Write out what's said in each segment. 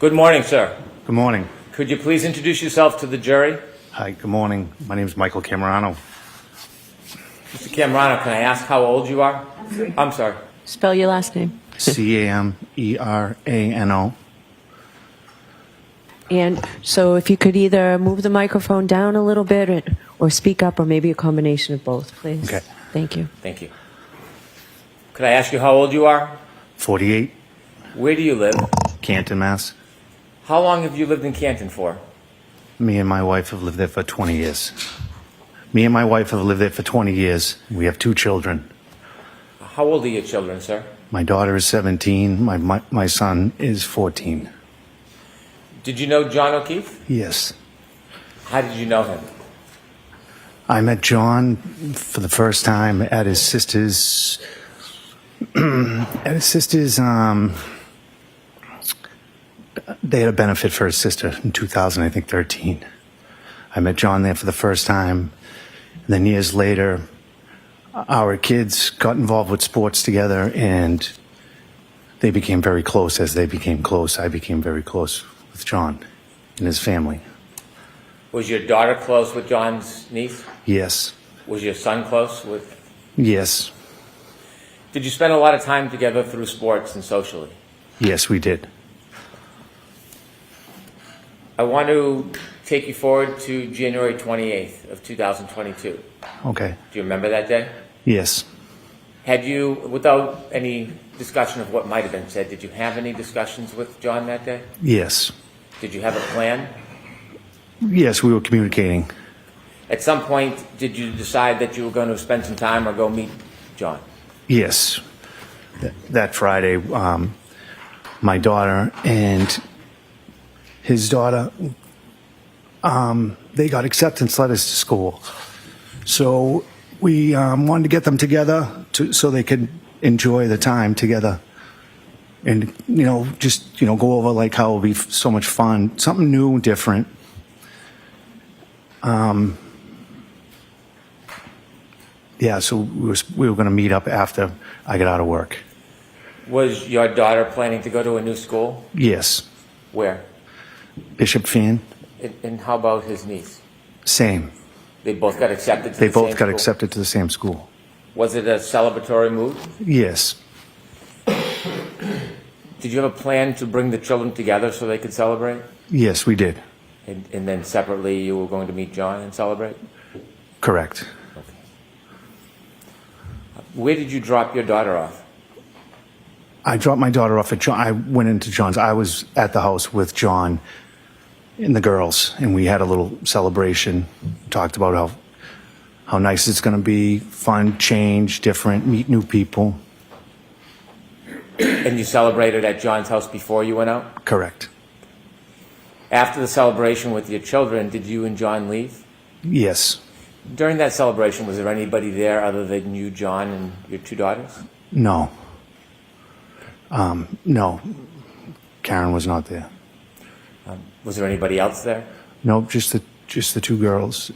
Good morning, sir. Good morning. Could you please introduce yourself to the jury? Hi, good morning. My name is Michael Camerano. Mr. Camerano, can I ask how old you are? I'm sorry. Spell your last name. Camerano. And so if you could either move the microphone down a little bit or speak up, or maybe a combination of both, please. Okay. Thank you. Thank you. Could I ask you how old you are? 48, Where do you live? Canton, Mass. How long have you lived in Canton for? Me and my wife have lived there for 20 years. We have 2 children. How old are your children, sir? My daughter is 17. My son is 14. Did you know John O'Keefe? Yes. How did you know him? I met John for the first time at his sister's they had a benefit for his sister in 2013. I met John there for the first time. And then years later, our kids got involved with sports together, and they became very close. As they became close, I became very close with John and his family. Was your daughter close with John's niece? Yes. Was your son close with? Yes. Did you spend a lot of time together through sports and socially? Yes, we did. I want to take you forward to January 28th of 2022. Okay. Do you remember that day? Yes. Had you, without any discussion of what might have been said, did you have any discussions with John that day? Yes. Did you have a plan? Yes, we were communicating. At some point, did you decide that you were going to spend some time or go meet John? Yes. That Friday, my daughter and his daughter, they got acceptance letters to school. So we wanted to get them together so they could enjoy the time together. And, just go over like how it would be so much fun, something new, different. So we were going to meet up after I got out of work. Was your daughter planning to go to a new school? Yes. Where? Bishop Fan. And how about his niece? Same. They both got accepted to They the same both got school? accepted to the same school. Was it a celebratory move? Yes. Did you have a plan to bring the children together so they could celebrate? Yes, we did. And then separately you were going to meet John and celebrate? Correct. Okay. Where did you drop your daughter off? I dropped my daughter off at John. I went into John's. I was at the house with John and the girls, and we had a little celebration. Talked about how nice it's going to be, fun, change, different, meet new people. And you celebrated at John's house before you went out? Correct. After the celebration with your children, did you and John leave? Yes. During that celebration, was there anybody there other than you, John, and your 2 daughters? No. No. Karen was not there. Was there anybody else there? No, just the 2 girls,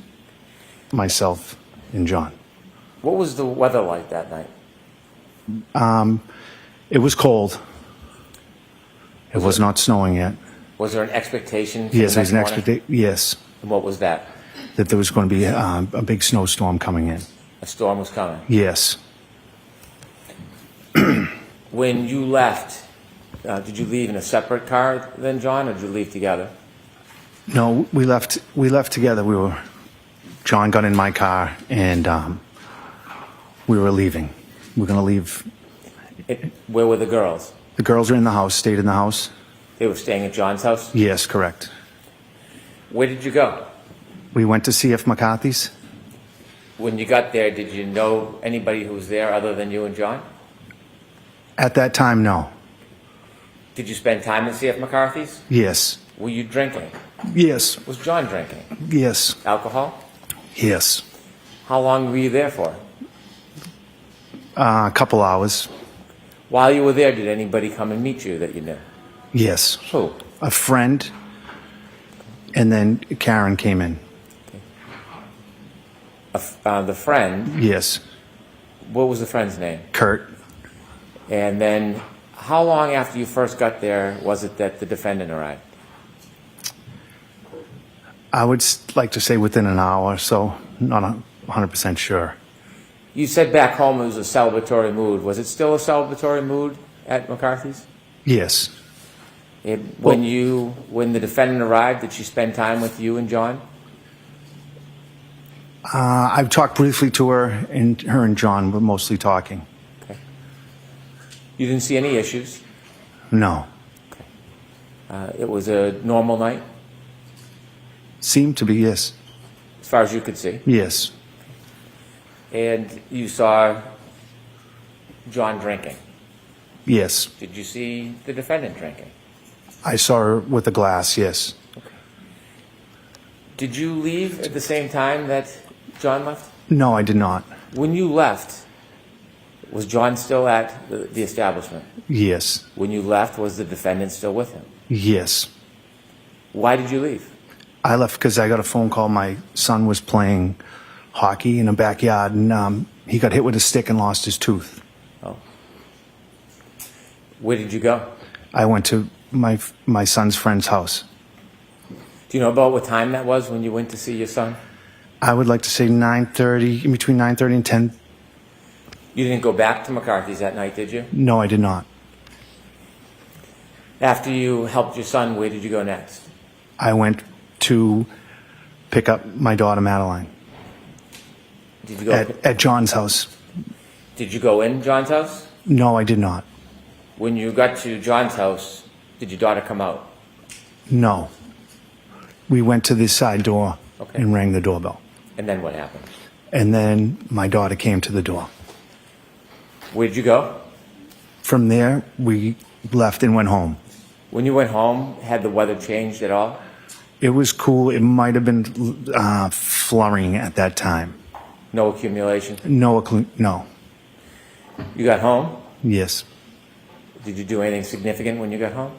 myself, and John. What was the weather like that night? It was cold. It was not snowing yet. Was there an expectation? Yes, there was an expectation. expectation. Yes, And what was that? that there was going to be a big snowstorm coming in. A storm was coming. Yes. When you left, did you leave in a separate car than John, or did you leave together? No, we left together. John got in my car, and we were leaving. We were going to leave. Where were the girls? The girls are in the house, stayed in the house. They were staying at John's house? Yes, correct. Where did you go? We went to see if McCarthy's. When you got there, did you know anybody who was there other than you and John? At that time, no. Did you spend time at CF McCarthy's? Yes. Were you drinking? Yes. Was John drinking? Yes. Alcohol? Yes. How long were you there for? A couple hours. While you were there, did anybody come and meet you that you knew? Yes. Who? A friend, and then Karen came in. The friend, Yes. what was the friend's name? Kurt. And then How long after you first got there was it that the defendant arrived? I would like to say within an hour, so not 100% sure. You said back home it was a celebratory mood. Was it still a celebratory mood at McCarthy's? Yes. When the defendant arrived, did she spend time with you and John? I've talked briefly to her, and her and John were mostly talking. Okay. You didn't see any issues? No. It was a normal night, Seemed to be, yes. as far as you could see. Yes. And you saw John drinking. Yes. Did you see the defendant drinking? I saw her with a glass, yes. Did you leave at the same time that John left? No, I did not. When you left, was John still at the establishment? Yes. When you left, was the defendant still with him? Yes. Why did you leave? I left because I got a phone call. My son was playing hockey in a backyard, and he got hit with a stick and lost his tooth. Oh. Where did you go? I went to my son's friend's house. Do you know about what time that was when you went to see your son? I would like to say 9:30, in between 9:30 and 10. You didn't go back to McCarthy's that night, did you? No, I did not. After you helped your son, where did you go next? I went to pick up my daughter, Madeline, Did you go? at John's house. Did you go in John's house? No, I did not. When you got to John's house, did your daughter come out? No. We went to the side door Okay. and rang the doorbell. And then what happened? And then my daughter came to the door. Where did you go? From there, we left and went home. When you went home, had the weather changed at all? It was cool. It might have been flurrying at that time. No accumulation? No. You got home? Yes. Did you do anything significant when you got home?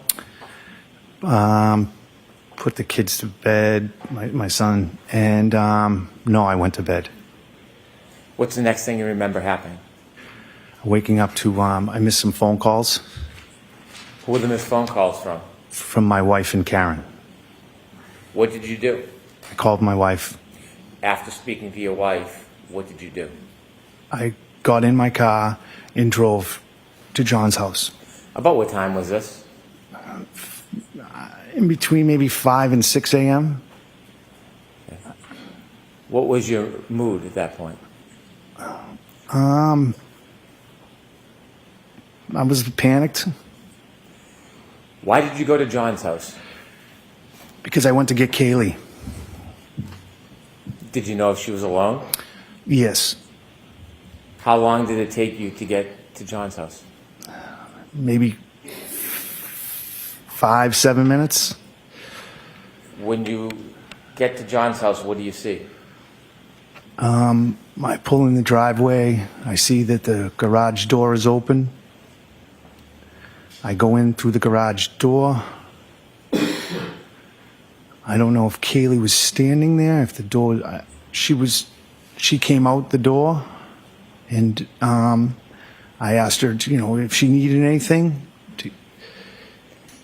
Put the kids to bed, my son, and no, I went to bed. What's the next thing you remember happening? Waking up to, I missed some phone calls Who were the missed phone calls from? from my wife and Karen. What did you do? I called my wife. After speaking to your wife, what did you do? I got in my car and drove to John's house. About what time was this? In between maybe 5 and 6 a.m. What was your mood at that point? I was panicked Why did you go to John's house? because I went to get Kaylee. Did you know if she was alone? Yes, How long did it take you to get to John's house? maybe 5-7 minutes. When you get to John's house, what do you see? I pull in the driveway. I see that the garage door is open. I go in through the garage door. I don't know if Kaylee was standing there, if the door, she came out the door, and I asked her, if she needed anything,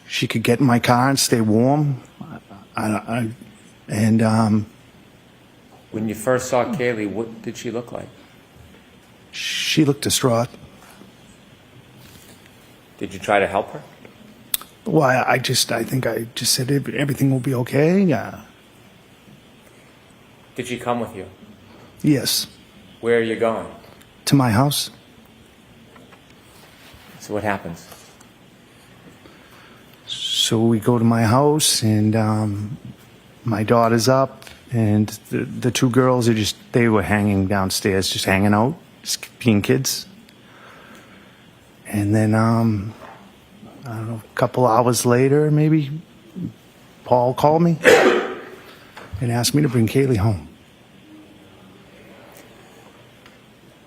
she could get in my car and stay warm. When you first saw Kaylee, what did she look like? She looked distraught. Did you try to help her? Well, I think I just said everything will be okay. Yeah. Did she come with you? Yes. Where are you going? To my house. So what happens? So we go to my house, and my daughter's up, and the two girls they were hanging downstairs, just hanging out, just being kids. And then, I don't know, a couple hours later, maybe, Paul called me and asked me to bring Kaylee home.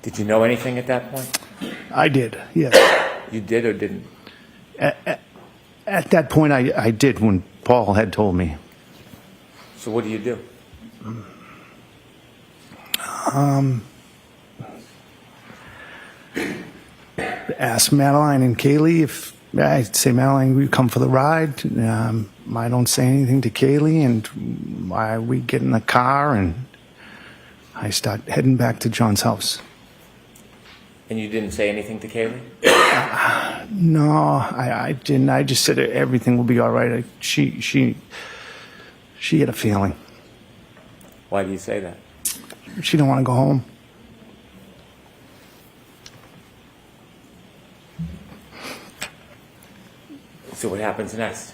Did you know anything at that point? I did, yes. You did or didn't? At that point, I did when Paul had told me. So what do you do? Asked Madeline and Kaylee if I'd say, Madeline, we come for the ride. I don't say anything to Kaylee, and we get in the car, and I start heading back to John's house. And you didn't say anything to Kaylee? No, I didn't. I just said everything will be all right. She had a feeling. Why do you say that? She didn't want to go home. So what happens next?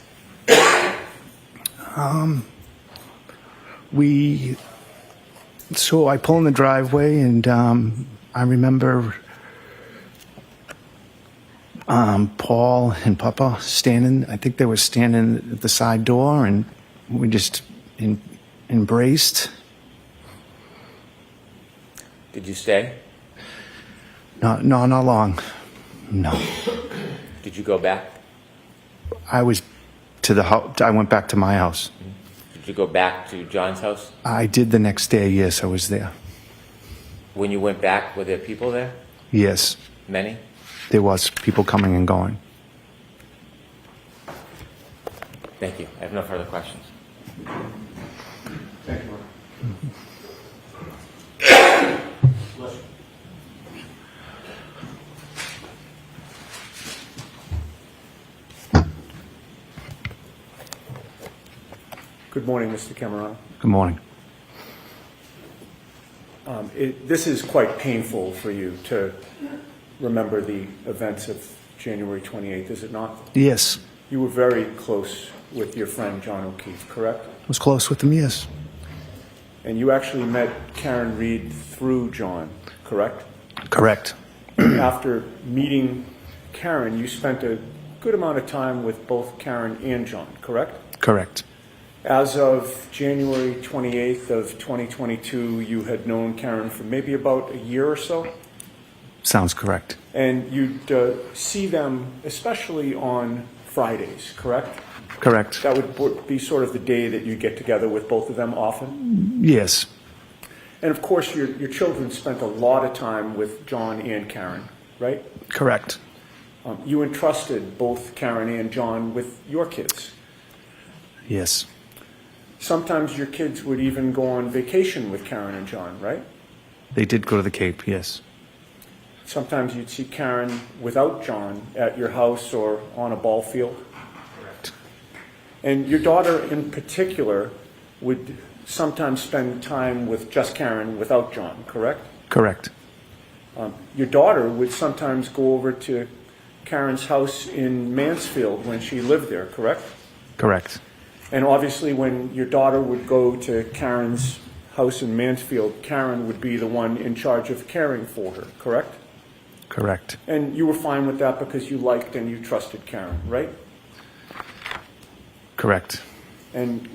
So I pull in the driveway, and I remember Paul and Papa standing. I think they were standing at the side door, and we just embraced. Did you stay? No, not long. No. Did you go back? I was to the house. I went back to my house. Did you go back to John's house? I did the next day. Yes, I was there. When you went back, were there people there? Yes, Many? there was people coming and going. Thank you. I have no further questions. Thank you. Good morning, Mr. Camerano. Good morning. This is quite painful for you to remember the events of January 28th, is it not? Yes, You were very close with your friend John O'Keefe, correct? I was close with them. Yes, And you actually met Karen Reed through John, correct? correct. After meeting Karen, you spent a good amount of time with both Karen and John, correct? Correct. As of January 28th of 2022, you had known Karen for maybe about a year or so, Sounds correct. and you'd see them especially on Fridays, correct? Correct. That would be sort of the day that you get together with both of them often? Yes, And of course, your children spent a lot of time with John and Karen, right? correct. You entrusted both Karen and John with your kids. Yes, Sometimes your kids would even go on vacation with Karen and John, right? they did go to the Cape. Yes, Sometimes you'd see Karen without John at your house or on a ball field. correct. And your daughter in particular would sometimes spend time with just Karen without John, correct? Correct. Your daughter would sometimes go over to Karen's house in Mansfield when she lived there, correct? Correct. And obviously when your daughter would go to Karen's house in Mansfield, Karen would be the one in charge of caring for her, correct? Correct. And you were fine with that because you liked and you trusted Karen, right? Correct. And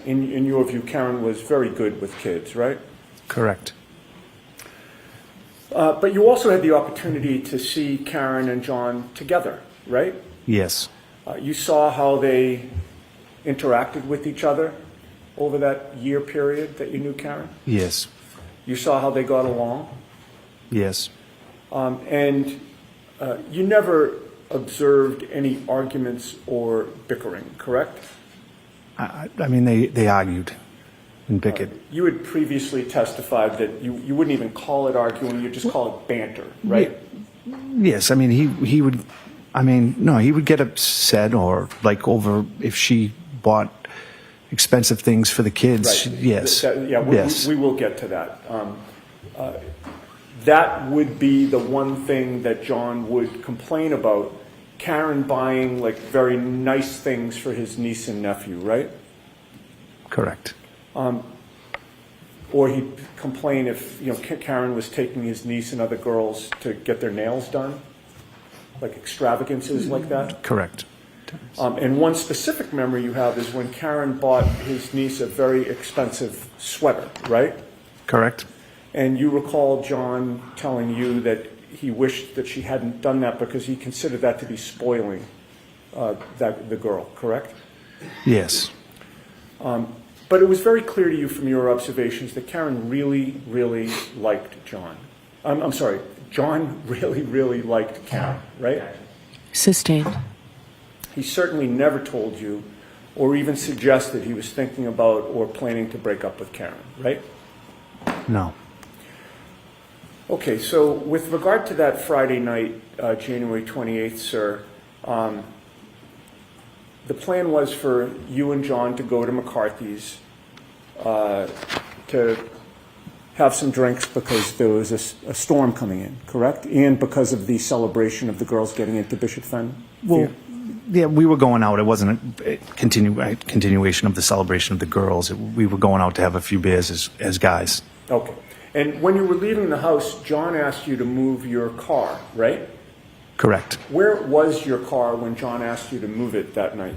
in your view, Karen was very good with kids, right? Correct. But you also had the opportunity to see Karen and John together, right? Yes, You saw how they interacted with each other over that year period that you knew Karen? yes, You saw how they got along? yes. And you never observed any arguments or bickering, correct? I mean, they argued and bickered. You had previously testified that you wouldn't even call it arguing, you just call it banter, right? Yes, I mean, he would, I mean, no, he would get upset or like over if she bought expensive things for the kids. Right. Yes. Yes. We will get to that. That would be the one thing that John would complain about, Karen buying like very nice things for his niece and nephew, right? Correct. Or he'd complain if, Karen was taking his niece and other girls to get their nails done, like extravagances like that. Correct. And one specific memory you have is when Karen bought his niece a very expensive sweater, right? Correct. And you recall John telling you that he wished that she hadn't done that because he considered that to be spoiling the girl, correct? Yes. But it was very clear to you from your observations that Karen really, really liked John. I'm sorry, John really, really liked Karen, right? Sustained. he certainly never told you or even suggested he was thinking about or planning to break up with Karen, right? No. Okay, so with regard to that Friday night, January 28th, sir, the plan was for you and John to go to McCarthy's to have some drinks because there was a storm coming in, correct? And because of the celebration of the girls getting into Bishop Fen? Well, yeah, we were going out. It wasn't a continuation of the celebration of the girls. We were going out to have a few beers as guys. Okay. And when you were leaving the house, John asked you to move your car, right? Correct. Where was your car when John asked you to move it that night?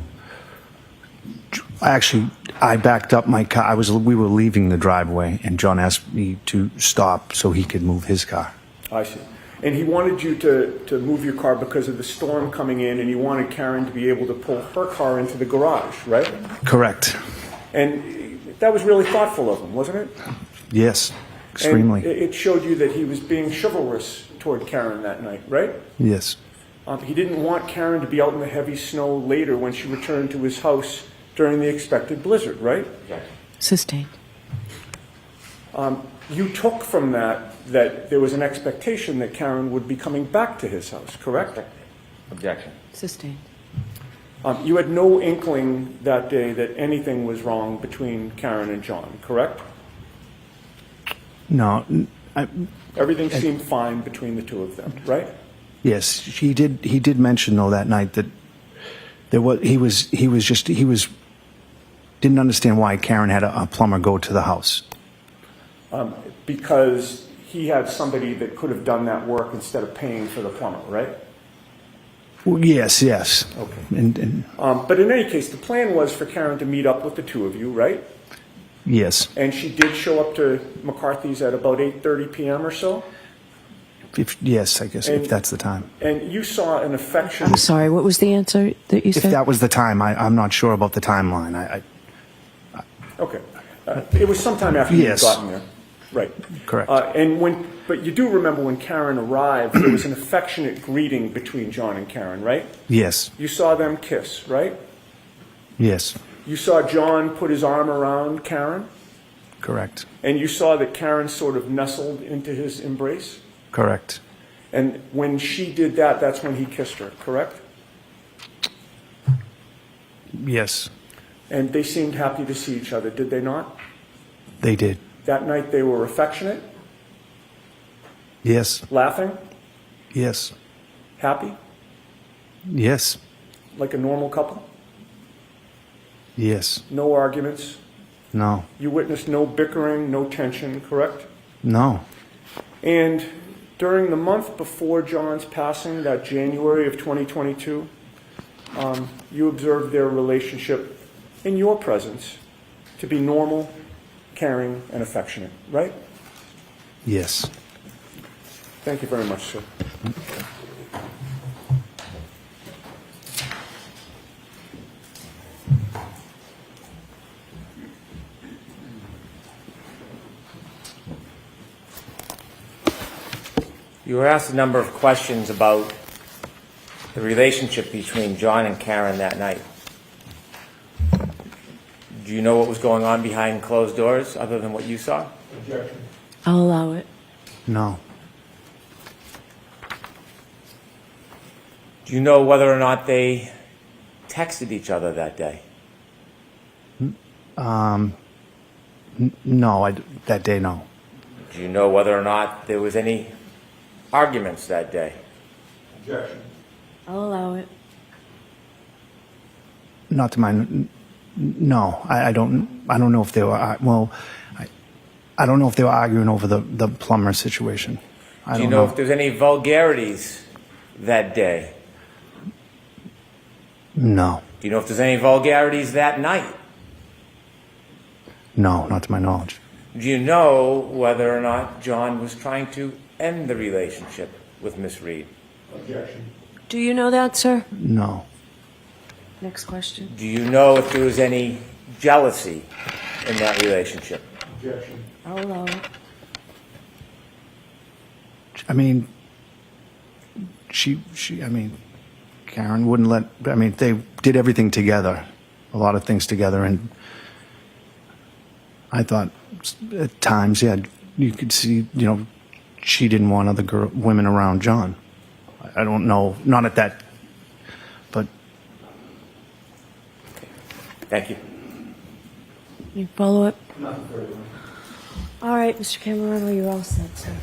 Actually, I backed up my car. We were leaving the driveway, and John asked me to stop so he could move his car. I see. And he wanted you to move your car because of the storm coming in, and he wanted Karen to be able to pull her car into the garage, right? Correct. And that was really thoughtful of him, wasn't it? Yes, extremely. And it showed you that he was being chivalrous toward Karen that night, right? Yes. He didn't want Karen to be out in the heavy snow later when she returned to his house during the expected blizzard, right? Sustained. You took from that there was an expectation that Karen would be coming back to his house, correct? Objection. Sustained. You had no inkling that day that anything was wrong between Karen and John, correct? No. Everything seemed fine between the two of them, right? Yes, he did. He did mention though that night that he didn't understand why Karen had a plumber go to the house. Because he had somebody that could have done that work instead of paying for the plumber, right? Well, yes. Okay. And But in any case, the plan was for Karen to meet up with the two of you, right? yes. And she did show up to McCarthy's at about 8:30 p.m. or so? Yes, I guess, if that's the time. And you saw an affectionate... I'm sorry, what was the answer that you If said? that was the time, I'm not sure about the timeline. Okay. It was sometime after Yes. you'd gotten there. Right. Correct. But you do remember when Karen arrived, there was an affectionate greeting between John and Karen, right? Yes. You saw them kiss, right? Yes. You saw John put his arm around Karen, Correct. and you saw that Karen sort of nestled into his embrace. Correct. And when she did that, that's when he kissed her, correct? Yes, And they seemed happy to see each other, did they not? they did. That night they were affectionate, Yes. laughing, Yes. happy, Yes. like a normal couple. Yes. No arguments. No. You witnessed no bickering, no tension, correct? No. And during the month before John's passing, that January of 2022, you observed their relationship in your presence to be normal, caring, and affectionate, right? Yes. Thank you very much, sir. You were asked a number of questions about the relationship between John and Karen that night. Do you know what was going on behind closed doors other than what you saw? Objection. I'll allow it. No. Do you know whether or not they texted each other that day? No, that day, no. Do you know whether or not there was any arguments that day? Objection. I'll allow it. Not to my... No, I don't know if they were... I don't know if they were arguing over the plumber situation. Do you know if there's any vulgarities that day? No. Do you know if there's any vulgarities that night? No, not to my knowledge. Do you know whether or not John was trying to end the relationship with Miss Reed? Objection. Do you know that, sir? No. Next question. Do you know if there was any jealousy in that relationship? Objection. I'll allow it. I mean, Karen wouldn't let, I mean, they did everything together, a lot of things together, and I thought at times, yeah, you could see, she didn't want other women around John. I don't know, not at that, but Thank you. Any follow-up? All right, Mr. Camerano, you're all set, sir.